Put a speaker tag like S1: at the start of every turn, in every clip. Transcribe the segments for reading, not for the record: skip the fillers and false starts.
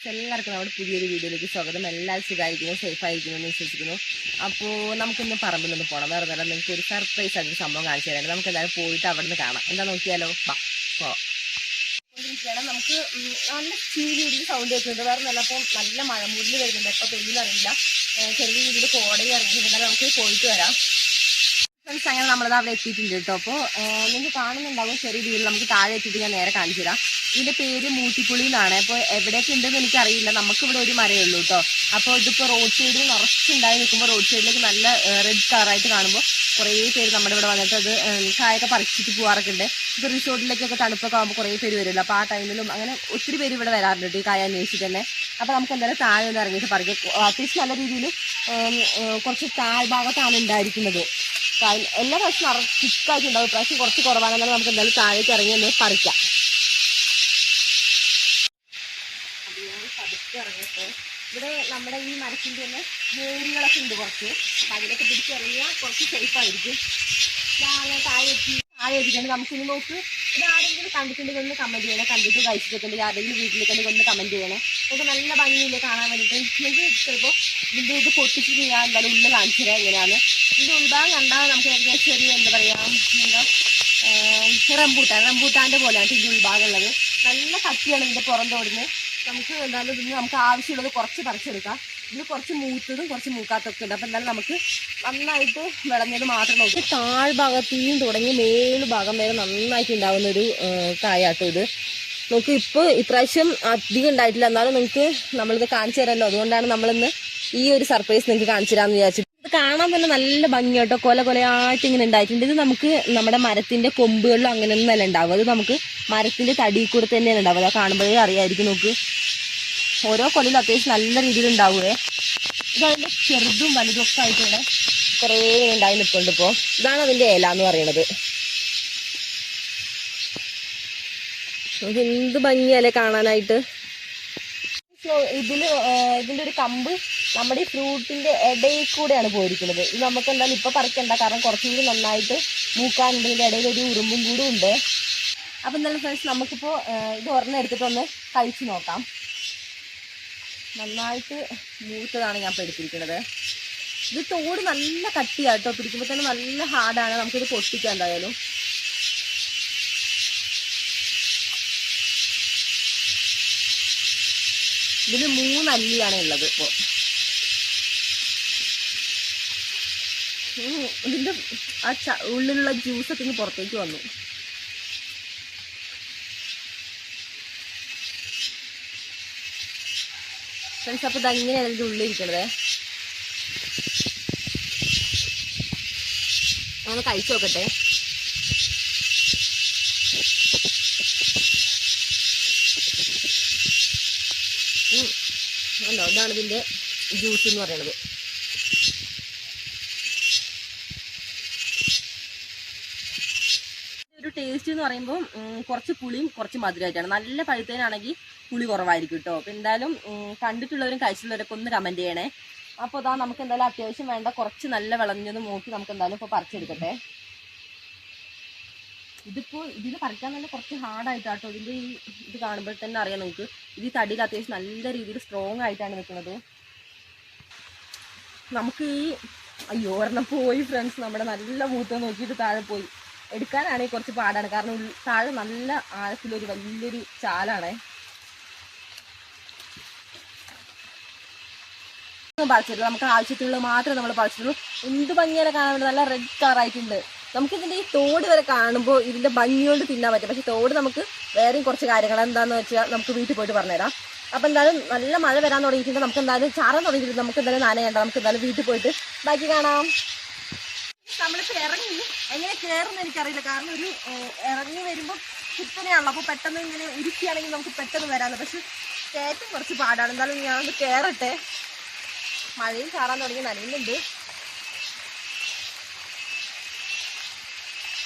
S1: എല്ലാവർക്കും നമ്മുടെ പുതിയൊരു വീഡിയോയിലേക്ക് സ്വാഗതം. എല്ലാവരും സുഖമായിരിക്കുന്നു, സേഫ് ആയിരിക്കുന്നു എന്ന് വിശ്വസിക്കുന്നു. അപ്പോൾ നമുക്കിന്ന് പറമ്പിൽ നിന്ന് പോകണം. വേറെ നേരം നിങ്ങൾക്ക് ഒരു സർപ്രൈസ് ആയിട്ട് സംഭവം കാണിച്ചു തരാം. നമുക്ക് എല്ലാവരും പോയിട്ട് അവിടെ നിന്ന് കാണാം. എന്താ നോക്കിയാലോ? നമുക്ക് നല്ല ചീരി സൗണ്ട് കേൾക്കുന്നുണ്ട്. വേറെ നല്ലപ്പോൾ നല്ല മഴമൂടിൽ വരുന്നുണ്ട്. എപ്പോൾ പെയ്യുന്നറിയില്ല. ചെറിയ രീതിയിൽ കോടതി ഇറങ്ങിയിട്ടുണ്ടെങ്കിൽ നമുക്ക് പോയിട്ട് വരാം. ഫ്രണ്ട്സ്, അങ്ങനെ നമ്മളത് അവിടെ എത്തിയിട്ടുണ്ട് കേട്ടോ. അപ്പോൾ നിങ്ങൾക്ക് കാണുന്നുണ്ടാവും ചെറിയ രീതിയിൽ. നമുക്ക് താഴെ എത്തിയിട്ട് ഞാൻ നേരെ കാണിച്ചു തരാം. ഇതിൻ്റെ പേര് മൂട്ടിപ്പുളി എന്നാണ്. അപ്പോൾ എവിടെയൊക്കെ ഉണ്ടെന്ന് എനിക്കറിയില്ല. നമുക്കിവിടെ ഒരു മരമേ ഉള്ളൂ കേട്ടോ. അപ്പോൾ ഇതിപ്പോൾ റോഡ് സൈഡിൽ നിറച്ചുണ്ടായി നിൽക്കുമ്പോൾ റോഡ് സൈഡിലേക്ക് നല്ല റെഡ് കളറായിട്ട് കാണുമ്പോൾ കുറേ പേര് നമ്മുടെ ഇവിടെ വന്നിട്ട് അത് കായൊക്കെ പറിച്ചിട്ട് പോകാറൊക്കെ ഉണ്ട്. ഇപ്പോൾ റിസോർട്ടിലേക്കൊക്കെ തണുപ്പൊക്കെ ആകുമ്പോൾ കുറേ പേര് വരുമല്ലോ. അപ്പോൾ ആ ടൈമിലും അങ്ങനെ ഒത്തിരി പേര് ഇവിടെ വരാറുണ്ട് ഈ കായ അന്വേഷിച്ചിട്ട് തന്നെ. അപ്പോൾ നമുക്ക് എന്തായാലും താഴെ ഒന്ന് ഇറങ്ങിയിട്ട് പറിക്കാം. അത്യാവശ്യം നല്ല രീതിയിൽ കുറച്ച് താഴ്ഭാഗത്താണ് ഉണ്ടായിരിക്കുന്നത്. എല്ലാ പ്രാവശ്യം തിക്കായിട്ടുണ്ടാവും. പ്രാവശ്യം കുറച്ച് കുറവാണെന്നാലും നമുക്ക് എന്തായാലും താഴേക്ക് ഇറങ്ങി ഒന്ന് പറിക്കാം. ഇറങ്ങിയപ്പോൾ ഇവിടെ നമ്മുടെ ഈ മരത്തിൻ്റെ തന്നെ വേരുകളൊക്കെ ഉണ്ട് കുറച്ച്. അപ്പം അതിലൊക്കെ പിടിച്ചിറങ്ങിയാൽ കുറച്ച് സേഫായിരിക്കും. താഴെ എത്തിയിട്ടുണ്ട്. നമുക്കിനി നോക്ക് ഇത് ആരെങ്കിലും കണ്ടിട്ടുണ്ടെങ്കിൽ ഒന്ന് കമൻറ്റ് ചെയ്യണം. കണ്ടിട്ട് കഴിച്ചിട്ടുണ്ടെങ്കിൽ ആരെങ്കിലും വീട്ടിലേക്കുണ്ടെങ്കിൽ ഒന്ന് കമൻറ്റ് ചെയ്യണം. നമുക്ക് നല്ല ഭംഗിയില്ലേ കാണാൻ വേണ്ടിയിട്ട്. നിങ്ങൾക്ക് ചിലപ്പോൾ ഇതിൻ്റെ ഇത് പൊട്ടിച്ചിട്ട് ഞാൻ എന്തായാലും ഉള്ളിൽ കാണിച്ചു തരാം എങ്ങനെയാണ്. ഇതിൻ്റെ ഉൾഭാഗം കണ്ടാൽ നമുക്ക് ഏകദേശം ഒരു എന്താ പറയുക, എന്താ റംബൂട്ടാൻ്റെ പോലെയാണ് ഇതിൻ്റെ ഉൾഭാഗം ഉള്ളത്. നല്ല കട്ടിയാണ് ഇതിൻ്റെ പുറം തോടുന്ന്. നമുക്ക് എന്തായാലും ഇതിന് നമുക്ക് ആവശ്യമുള്ളത് കുറച്ച് പറിച്ചെടുക്കാം. ഇതിന് കുറച്ച് മൂത്തതും കുറച്ച് മൂക്കാത്തൊക്കെ ഉണ്ട്. അപ്പം എന്തായാലും നമുക്ക് നന്നായിട്ട് വിളഞ്ഞത് മാത്രം നോക്കി. താഴ്ഭാഗത്തെയും തുടങ്ങി മേലുഭാഗം വരെ നന്നായിട്ട് ഉണ്ടാകുന്നൊരു കായാട്ടോ ഇത്. നമുക്ക് ഇപ്പോൾ ഇപ്രാവശ്യം അധികം ഉണ്ടായിട്ടില്ല. എന്നാലും നിങ്ങൾക്ക് നമ്മളിത് കാണിച്ചു തരാമല്ലോ. അതുകൊണ്ടാണ് നമ്മളിന്ന് ഈ ഒരു സർപ്രൈസ് നിങ്ങൾക്ക് കാണിച്ചു തരാമെന്ന് വിചാരിച്ചു. ഇത് കാണാൻ തന്നെ നല്ല ഭംഗിയാട്ടോ. കൊലയായിട്ട് ഇങ്ങനെ ഉണ്ടായിട്ടുണ്ട്. ഇത് നമുക്ക് നമ്മുടെ മരത്തിൻ്റെ കൊമ്പുകളിലും അങ്ങനെയൊന്നും അല്ല ഉണ്ടാവും. അത് നമുക്ക് മരത്തിൻ്റെ തടിയിൽ കൂടെ തന്നെയാണ് ഉണ്ടാവുക. അത് കാണുമ്പോഴേ അറിയായിരിക്കും. നോക്ക്, ഓരോ കൊലയിലും അത്യാവശ്യം നല്ല രീതിയിൽ ഉണ്ടാവുകയെ. ഇതതിൻ്റെ ചെറുതും വലുതും ഒക്കെ ആയിട്ട് ഇവിടെ കുറേ ഉണ്ടായി നിൽക്കുന്നുണ്ട്. ഇപ്പോൾ ഇതാണ് അതിൻ്റെ ഇല എന്ന് പറയുന്നത്. നമുക്ക് എന്ത് ഭംഗിയല്ലേ കാണാനായിട്ട്. ഇതിൻ്റെ ഒരു കമ്പ് നമ്മുടെ ഈ ഫ്രൂട്ടിൻ്റെ ഇടയിൽ കൂടെയാണ് പോയിരിക്കുന്നത്. ഇത് നമുക്ക് എന്തായാലും ഇപ്പോൾ പറിക്കണ്ട, കാരണം കുറച്ചുകൂടി നന്നായിട്ട് മൂക്കാനുണ്ട്. ഇതിൻ്റെ ഇടയിൽ ഒരു ഉറുമ്പും കൂടി ഉണ്ട്. അപ്പം എന്തായാലും ഫ്രണ്ട്സ്, നമുക്കിപ്പോൾ ഇത് ഒരെണ്ണം എടുത്തിട്ടൊന്ന് കഴിച്ചു നോക്കാം. നന്നായിട്ട് മൂത്തതാണ് ഞാൻ ഇപ്പോൾ എടുത്തിരിക്കുന്നത്. ഇത് തോട് നല്ല കട്ടിയാട്ടോ. പിടിക്കുമ്പോൾ തന്നെ നല്ല ഹാർഡാണ്. നമുക്കിത് പൊട്ടിക്കാം എന്തായാലും. ഇതിൽ 3 അല്ലിയാണ് ഉള്ളത്. ഇപ്പോൾ ഇതിൻ്റെ ആ ഉള്ളിലുള്ള ജ്യൂസൊക്കെ ഇന്ന് പുറത്തേക്ക് വന്നു. ഫ്രണ്ട്സ്, അപ്പോൾ ഇതങ്ങനെയാണ് ഇതിൻ്റെ ഉള്ളിലിരിക്കണത്. ഒന്ന് കഴിച്ചു നോക്കട്ടെ. അല്ലോ, ഇതാണ് ഇതിൻ്റെ ജ്യൂസ് എന്ന് പറയുന്നത്. ഒരു ടേസ്റ്റ് എന്ന് പറയുമ്പോൾ കുറച്ച് പുളിയും കുറച്ച് മധുരമായിട്ടാണ്. നല്ല പഴുത്തേനാണെങ്കിൽ പുളി കുറവായിരിക്കും കേട്ടോ. അപ്പോൾ എന്തായാലും കണ്ടിട്ടുള്ളവരും കഴിച്ചിട്ടുള്ളവരൊക്കെ ഒന്ന് കമൻറ്റ് ചെയ്യണേ. അപ്പോൾ അതാ നമുക്ക് എന്തായാലും അത്യാവശ്യം വേണ്ട കുറച്ച് നല്ല വിളഞ്ഞത് നോക്കി നമുക്ക് എന്തായാലും ഇപ്പോൾ പറിച്ചെടുക്കട്ടെ. ഇതിന് പറിക്കാൻ തന്നെ കുറച്ച് ഹാർഡായിട്ടാട്ടോ. ഇതിൻ്റെ ഈ ഇത് കാണുമ്പോൾ തന്നെ അറിയാം നിങ്ങൾക്ക്. ഇത് ഈ തടിയിൽ അത്യാവശ്യം നല്ല രീതിയിൽ സ്ട്രോങ് ആയിട്ടാണ് നിൽക്കുന്നത്. നമുക്ക് അയ്യോ ഒരെണ്ണം പോയി ഫ്രണ്ട്സ്. നമ്മുടെ നല്ല മൂത്ത നോക്കിയിട്ട് താഴെ പോയി. എടുക്കാനാണെങ്കിൽ കുറച്ച് പാടാണ്, കാരണം താഴെ നല്ല ആഴത്തിലൊരു വലിയൊരു ചാലാണേ. പറിച്ചിട്ടുള്ളൂ, നമുക്ക് ആവശ്യത്തിനുള്ളത് മാത്രമേ നമ്മൾ പറിച്ചിട്ടുള്ളൂ. എന്ത് ഭംഗിയാണ് കാണാൻ വേണ്ടി. നല്ല റെഡ് കളറായിട്ടുണ്ട്. നമുക്കിതിൻ്റെ ഈ തോട് വരെ കാണുമ്പോൾ ഇതിൻ്റെ ഭംഗിയോട് തിന്നാൻ പറ്റും. പക്ഷെ തോട് നമുക്ക് വേറെയും കുറച്ച് കാര്യങ്ങൾ എന്താണെന്ന് വെച്ചാൽ നമുക്ക് വീട്ടിൽ പോയിട്ട് പറഞ്ഞുതരാം. അപ്പം എന്തായാലും നല്ല മഴ വരാൻ തുടങ്ങിയിട്ടുണ്ട്. നമുക്ക് എന്തായാലും ചാറാൻ തുടങ്ങിയിട്ടുണ്ട്. നമുക്ക് എന്തായാലും നനയണ്ട. നമുക്ക് എന്തായാലും വീട്ടിൽ പോയിട്ട് ബാക്കി കാണാം. നമ്മളിപ്പോൾ ഇറങ്ങി എങ്ങനെ കയറുമെന്ന് എനിക്കറിയില്ല, കാരണം ഒരു ഇറങ്ങി വരുമ്പോൾ കുത്തനെയാണല്ലോ. അപ്പോൾ പെട്ടെന്ന് ഇങ്ങനെ ഇരിക്കുകയാണെങ്കിൽ നമുക്ക് പെട്ടെന്ന് വരാമല്ലോ. പക്ഷെ കയറ്റം കുറച്ച് പാടാണ്. എന്തായാലും ഞാനൊന്ന് കയറട്ടെ. മഴയും ചാറാൻ തുടങ്ങി, നനയുന്നുണ്ട്.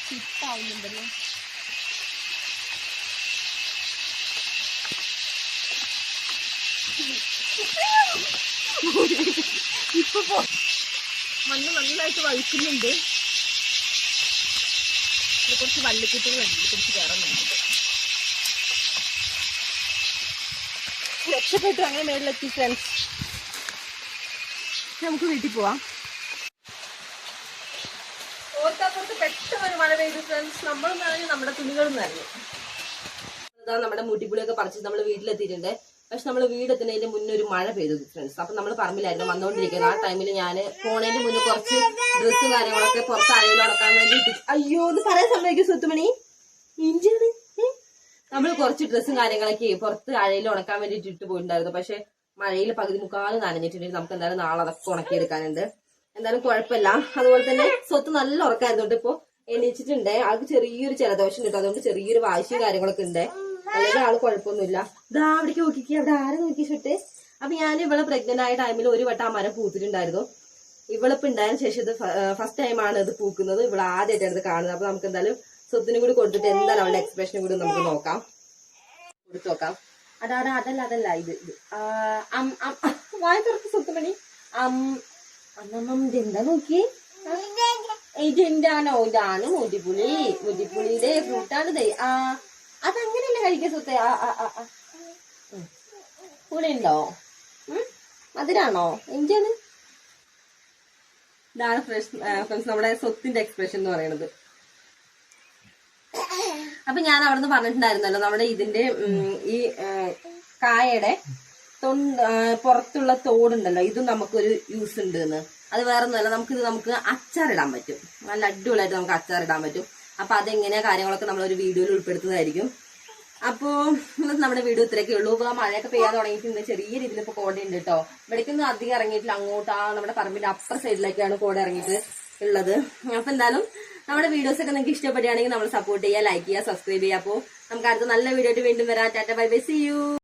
S1: ചിട്ടാവുന്നുണ്ടല്ലോ. ഇപ്പൊ മണ്ണ് നന്നായിട്ട് വഴുക്കുന്നുണ്ട്. കുറച്ച് വള്ളിക്കുട്ടികളുണ്ട്, കുറച്ച് കയറാൻ വേണ്ടിയിട്ട്. രക്ഷപ്പെട്ടു. അങ്ങനെ മേളിലെത്തി ഫ്രണ്ട്സ്. നമുക്ക് വീട്ടിൽ പോവാം. ഓർക്കാപ്പുറത്ത് പെട്ടെന്നൊരു മഴ പെയ്തു ഫ്രണ്ട്സ്. നമ്മളും നനഞ്ഞു, നമ്മുടെ തുണികളും നനഞ്ഞു. അതാ നമ്മുടെ മുട്ടിപ്പുളിയൊക്കെ പറിച്ച് നമ്മൾ വീട്ടിലെത്തിയിട്ടുണ്ട്. പക്ഷെ നമ്മൾ വീടെത്തുന്നതിന് മുന്നേ ഒരു മഴ പെയ്തു ഫ്രണ്ട്സ്. അപ്പൊ നമ്മൾ പറമ്പിലായിരുന്നു വന്നുകൊണ്ടിരിക്കുന്നത്. ആ ടൈമിൽ ഞാൻ പോണതിന് മുന്നേ കുറച്ച് ഡ്രസ്സും കാര്യങ്ങളൊക്കെ പുറത്ത് അഴയിൽ ഉടക്കാൻ വേണ്ടി അയ്യോ എന്ന് പറയാൻ സമ്മതിക്കും സുത്തുമണി ഇഞ്ചിയാണ്. നമ്മൾ കുറച്ച് ഡ്രസ്സും കാര്യങ്ങളൊക്കെ പുറത്ത് അഴയിൽ ഉണക്കാൻ വേണ്ടിയിട്ട് ഇട്ട് പോയിട്ടുണ്ടായിരുന്നു. പക്ഷെ മഴയിൽ പകുതി മുക്കാൽ നനഞ്ഞിട്ടുണ്ടെങ്കിൽ നമുക്ക് എന്തായാലും നാളെ അതൊക്കെ ഉണക്കിയെടുക്കാനുണ്ട്. എന്തായാലും കുഴപ്പമില്ല. അതുപോലെ തന്നെ സ്വത്ത് നല്ല ഉറക്കായതുകൊണ്ട് ഇപ്പൊ എണീച്ചിട്ടുണ്ട്. ആൾക്ക് ചെറിയൊരു ജലദോഷം കിട്ടും. അതുകൊണ്ട് ചെറിയൊരു വാശിയും കാര്യങ്ങളൊക്കെ ഉണ്ട്. അല്ലെങ്കിൽ ആള് കുഴപ്പമൊന്നുമില്ല. ഇതാ അവിടേക്ക് നോക്കിക്കേ, അവിടെ ആരെ നോക്കി ഷുട്ടെ. അപ്പൊ ഞാൻ ഇവളെ പ്രഗ്നന്റ് ആയ ടൈമിൽ ഒരു വട്ടം ആ മരം പൂത്തിട്ടുണ്ടായിരുന്നു. ഇവളിപ്പോ ഉണ്ടായതിനു ശേഷം ഇത് ഫസ്റ്റ് ടൈമാണ് ഇത് പൂക്കുന്നത്. ഇവള് ആദ്യമായിട്ടാണ് ഇത് കാണുന്നത്. അപ്പൊ നമുക്ക് എന്തായാലും സ്വത്തിനും കൂടി കൊടുത്തിട്ട് എന്താണ് അവളുടെ എക്സ്പ്രഷനും കൂടി നമുക്ക് നോക്കാം, കൊടുത്തു നോക്കാം. അതല്ല ഇത് വായ തുറക്ക് സ്വത്തുമണി. എന്താ നോക്കി, ഇതെന്താണോ? ഇതാണ് മുതിപ്പുളിയുടെ ഫ്രൂട്ടാണ്. അതങ്ങനെയല്ല കഴിക്കാൻ സ്വത്തെ. പുളിയുണ്ടോ? മധുരാണോ? എന്താണ്? ഇതാണ് ഫ്രണ്ട്സ് നമ്മുടെ സ്വത്തിന്റെ എക്സ്പ്രഷൻ എന്ന് പറയുന്നത്. അപ്പൊ ഞാൻ അവിടുന്ന് പറഞ്ഞിട്ടുണ്ടായിരുന്നല്ലോ നമ്മുടെ ഇതിന്റെ ഈ കായയുടെ പുറത്തുള്ള തോടുണ്ടല്ലോ, ഇതും നമുക്കൊരു യൂസ് ഉണ്ട് എന്ന്. അത് വേറെ ഒന്നുമല്ല, നമുക്ക് അച്ചാറിടാൻ പറ്റും. നല്ല അടിപൊളിയായിട്ട് നമുക്ക് അച്ചാറിടാൻ പറ്റും. അപ്പൊ അതെങ്ങനെയാ കാര്യങ്ങളൊക്കെ നമ്മളൊരു വീഡിയോയിൽ ഉൾപ്പെടുത്തുന്നതായിരിക്കും. അപ്പോ നമ്മുടെ വീഡിയോ ഇത്രയൊക്കെ ഉള്ളൂ. ഇപ്പൊ മഴയൊക്കെ പെയ്യാൻ തുടങ്ങിയിട്ടുണ്ട്. ചെറിയ രീതിയിൽ ഇപ്പൊ കോടയുണ്ട് കേട്ടോ. ഇവിടേക്കൊന്നും അധികം ഇറങ്ങിയിട്ടില്ല. അങ്ങോട്ടാ നമ്മുടെ പറമ്പിന്റെ അപ്പർ സൈഡിലേക്കാണ് കോട ഇറങ്ങിയിട്ട് ഉള്ളത്. അപ്പൊ എന്തായാലും നമ്മുടെ വീഡിയോസ് ഒക്കെ നിങ്ങൾക്ക് ഇഷ്ടപ്പെടുകയാണെങ്കിൽ നമ്മൾ സപ്പോർട്ട് ചെയ്യുക, ലൈക്ക് ചെയ്യുക, സബ്സ്ക്രൈബ് ചെയ്യുക. അപ്പോൾ നമുക്ക് അടുത്ത നല്ല വീഡിയോ ആയിട്ട് വീണ്ടും വരാം. Tata bye bye, see U.